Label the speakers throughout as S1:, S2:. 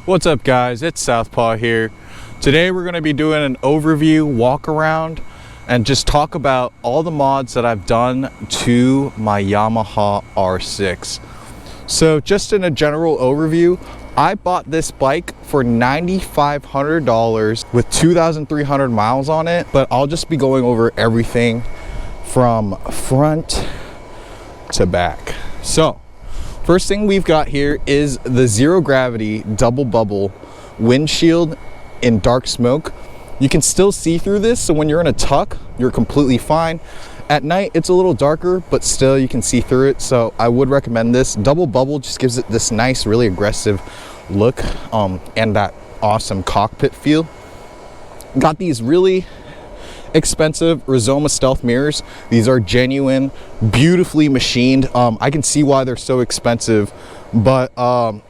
S1: What's up guys, it's Southpaw here. Today we're going to be doing an overview walk around and just talk about all the mods that I've done to my Yamaha R6. So just in a general overview, I bought this bike for $9,500 with 2,300 miles on it, but I'll just be going over everything from front to back. So first thing we've got here is the zero gravity double bubble windshield in dark smoke. You can still see through this, so when you're in a tuck, you're completely fine. At night, it's a little darker, but still you can see through it, so I would recommend this. Double bubble just gives it this nice, really aggressive look and that awesome cockpit feel. Got these really expensive Rizoma stealth mirrors. These are genuine, beautifully machined. I can see why they're so expensive, but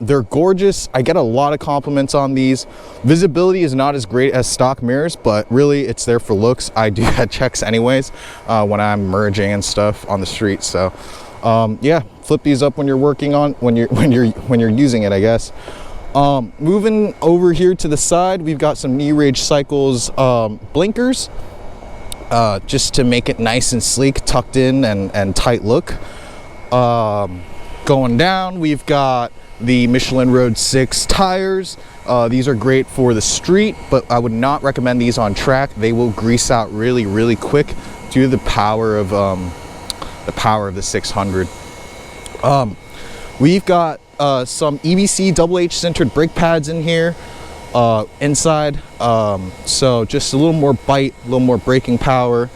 S1: they're gorgeous. I get a lot of compliments on these. Visibility is not as great as stock mirrors, but really it's there for looks. I do head checks anyways when I'm merging and stuff on the street. So yeah, flip these up when you're working on when you're using it, I guess. Moving over here to the side, we've got some knee rage cycles blinkers. Just to make it nice and sleek, tucked in and tight look. Going down, we've got the Michelin Road 6 tires. These are great for the street, but I would not recommend these on track. They will grease out really quick due to the power of the 600. We've got some EBC double H centered brake pads in here. Inside, so just a little more bite, a little more braking power.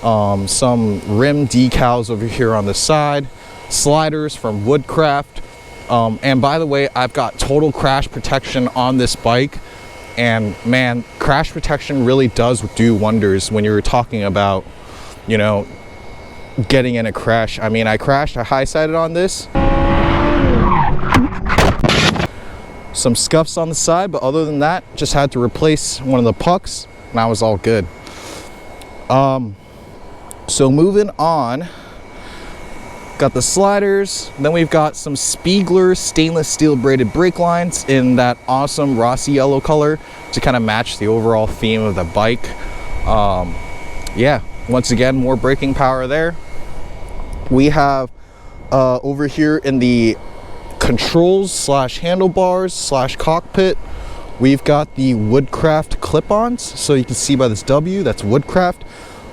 S1: Some rim decals over here on the side, sliders from Woodcraft, and by the way, I've got total crash protection on this bike, and man, crash protection really does do wonders when you're talking about, you know, getting in a crash. I mean, I crashed, I high-sided on this. Some scuffs on the side, but other than that, just had to replace one of the pucks and I was all good. So moving on, got the sliders, then we've got some Spiegler stainless steel braided brake lines in that awesome Rossi yellow color to kind of match the overall theme of the bike. Yeah, once again, more braking power there. We have over here in the controls slash handlebars slash cockpit, we've got the Woodcraft clip-ons. So you can see by this W, that's Woodcraft.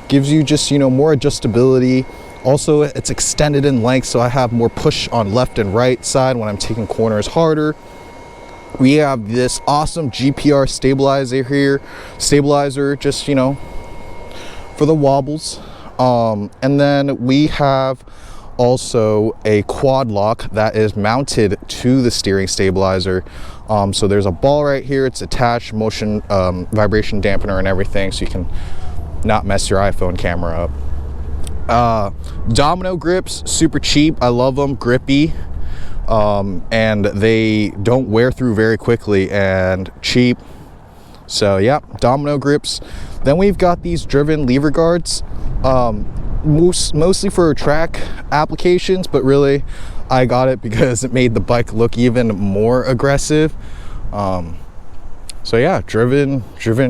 S1: Gives you just, you know, more adjustability. Also, it's extended in length, so I have more push on left and right side when I'm taking corners harder. We have this awesome GPR stabilizer just, you know, for the wobbles. And then we have also a Quadlock that is mounted to the steering stabilizer. So there's a ball right here, it's attached, motion vibration dampener and everything, so you can not mess your iPhone camera up. Domino grips, super cheap, I love them, grippy, and they don't wear through very quickly and cheap. So yeah, Domino grips. Then we've got these driven lever guards, mostly for track applications, but really I got it because it made the bike look even more aggressive. So yeah, driven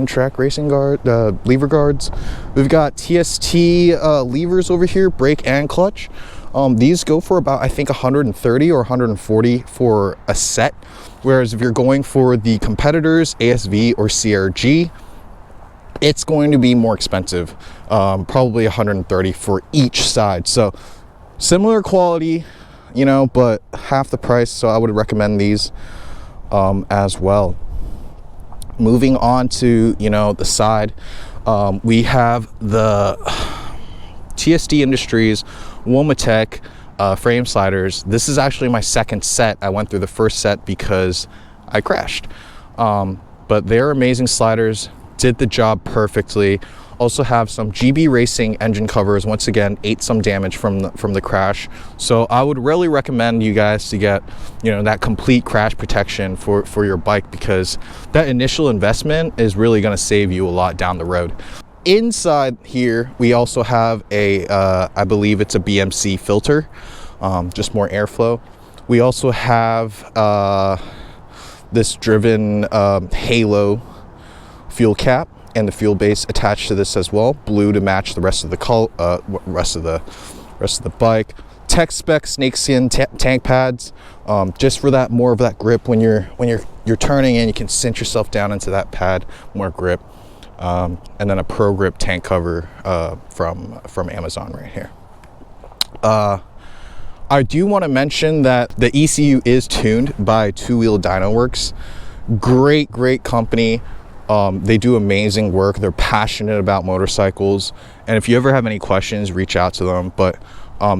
S1: track racing guard lever guards. We've got TST levers over here, brake and clutch. These go for about, I think, 130 or 140 for a set, whereas if you're going for the competitors, ASV or CRG, it's going to be more expensive, probably 130 for each side. So similar quality, you know, but half the price, so I would recommend these as well. Moving on to, you know, the side, we have the TST Industries Wometech frame sliders. This is actually my second set. I went through the first set because I crashed, but they're amazing sliders, did the job perfectly. Also have some GB Racing engine covers. Once again, ate some damage from the crash. So I would really recommend you guys to get, you know, that complete crash protection for your bike, because that initial investment is really going to save you a lot down the road. Inside here, we also have a, I believe it's a BMC filter, just more airflow. We also have this driven halo fuel cap and the fuel base attached to this as well, blue to match the rest of the rest of the bike. TechSpec snakeskin tank pads, just for that more of that grip when you're turning, and you can cinch yourself down into that pad, more grip. And then a Pro Grip tank cover from Amazon right here. I do want to mention that the ECU is tuned by Two Wheel Dyno Works. Great company. They do amazing work. They're passionate about motorcycles, and if you ever have any questions, reach out to them. But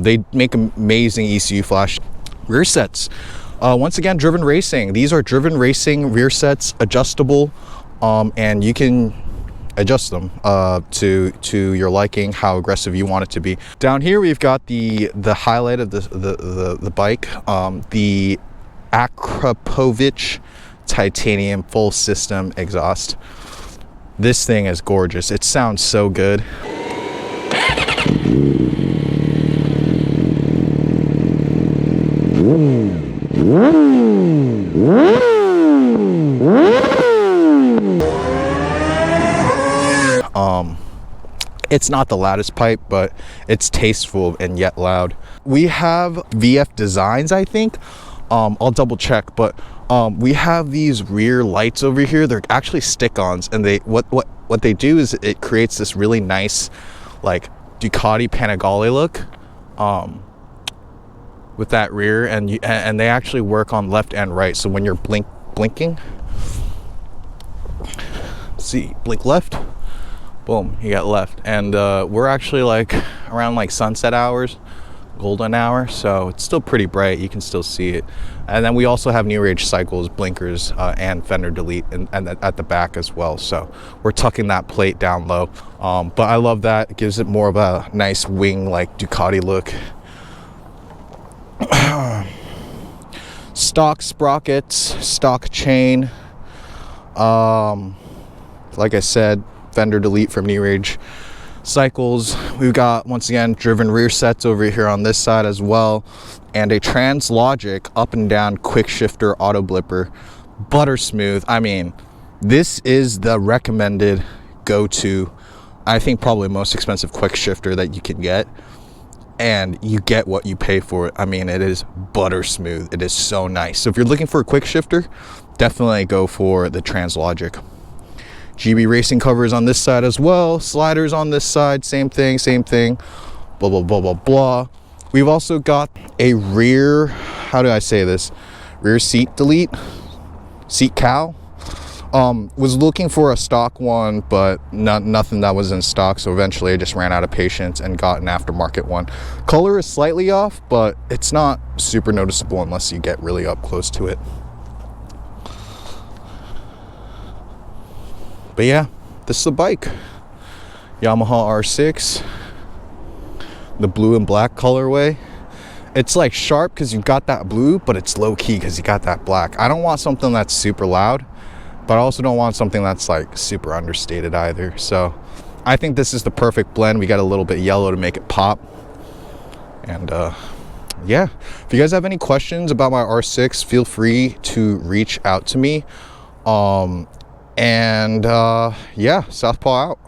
S1: they make amazing ECU Flash rear sets. Once again, driven racing. These are driven racing rear sets, adjustable, and you can adjust them to your liking, how aggressive you want it to be. Down here we've got the highlight of the bike, the Akrapovic titanium full system exhaust. This thing is gorgeous. It sounds so good. It's not the loudest pipe, but it's tasteful and yet loud. We have VF Designs, I think. I'll double check, but we have these rear lights over here. They're actually stick-ons, and what they do is it creates this really nice, like, Ducati Panigale look with that rear, and they actually work on left and right. So when you're blinking, see, blink left, boom, you got left. And we're actually like around like sunset hours, golden hour, so it's still pretty bright. You can still see it. And then we also have New Age cycles, blinkers, and fender delete and at the back as well. So we're tucking that plate down low. But I love that. It gives it more of a nice wing like Ducati look. Stock sprockets, stock chain. Like I said, fender delete from New Age cycles. We've got, once again, driven rear sets over here on this side as well, and a Translogic up and down quick shifter auto blipper, butter smooth. I mean, this is the recommended go-to, I think probably most expensive quick shifter that you can get, and you get what you pay for it. I mean, it is butter smooth. It is so nice. So if you're looking for a quick shifter, definitely go for the Translogic. GB racing covers on this side as well. Sliders on this side, same thing, blah, blah, blah, blah, blah. We've also got a rear, how do I say this? Rear seat delete, seat cowl. Was looking for a stock one, but nothing that was in stock. So eventually I just ran out of patience and got an aftermarket one. Color is slightly off, but it's not super noticeable unless you get really up close to it. But yeah, this is the bike. Yamaha R6, the blue and black colorway. It's like sharp because you've got that blue, but it's low key because you got that black. I don't want something that's super loud, but I also don't want something that's like super understated either. So I think this is the perfect blend. We got a little bit yellow to make it pop. And yeah, if you guys have any questions about my R6, feel free to reach out to me. Yeah, Southpaw out.